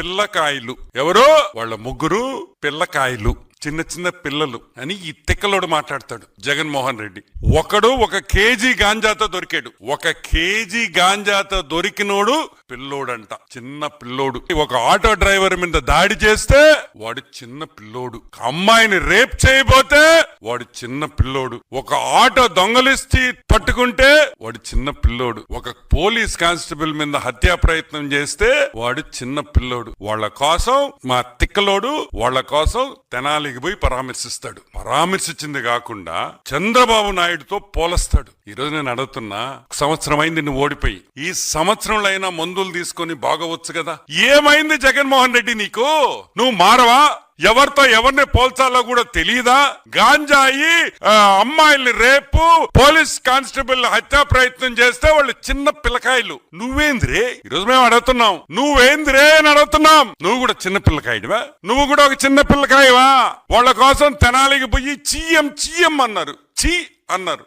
పిల్లకాయలు. ఎవరో వాళ్ళ ముగ్గురు పిల్లకాయలు, చిన్న చిన్న పిల్లలు అని ఈ తిక్కలోడు మాట్లాడతాడు జగన్మోహన్ రెడ్డి. ఒకడు 1 కేజీ గాంజాతో దొరికాడు. 1 కేజీ గాంజాతో దొరికినోడు పిల్లోడంట, చిన్న పిల్లోడు. ఒక ఆటో డ్రైవర్ మీద దాడి చేస్తే వాడు చిన్న పిల్లోడు. అమ్మాయిని రేప్ చేయబోతే వాడు చిన్న పిల్లోడు. ఒక ఆటో దొంగలిస్తే పట్టుకుంటే వాడు చిన్న పిల్లోడు. ఒక పోలీస్ కానిస్టేబుల్ మీద హత్యా ప్రయత్నం చేస్తే వాడు చిన్న పిల్లోడు. వాళ్ళ కోసం మా తిక్కలోడు వాళ్ళ కోసం తెనాలికి పోయి పరామర్శిస్తాడు. పరామర్శించింది కాకుండా చంద్రబాబు నాయుడుతో పోలుస్తాడు. ఈ రోజు నేను అడుగుతున్నా, 1 సంవత్సరం అయింది నువ్వు ఓడిపోయి. ఈ సంవత్సరంలో అయినా మందులు తీసుకొని బాగవచ్చు కదా. ఏమైంది జగన్మోహన్ రెడ్డి నీకు? నువ్వు మారవా? ఎవరితో ఎవరిని పోల్చాలో కూడా తెలియదా? గాంజాయి, అమ్మాయిల్ని రేపు, పోలీస్ కానిస్టేబుల్ హత్యా ప్రయత్నం చేస్తే వాళ్ళు చిన్న పిల్లకాయలు. నువ్వేంద్రే? ఈరోజు మేము అడుగుతున్నాం, నువ్వేంద్రే అని అడుగుతున్నాం. నువ్వు కూడా చిన్న పిల్లకాయడివా? నువ్వు కూడా ఒక చిన్న పిల్లకాయవా? వాళ్ళ కోసం తెనాలికి పోయి చీయం చీయం అన్నారు, చీ అన్నారు.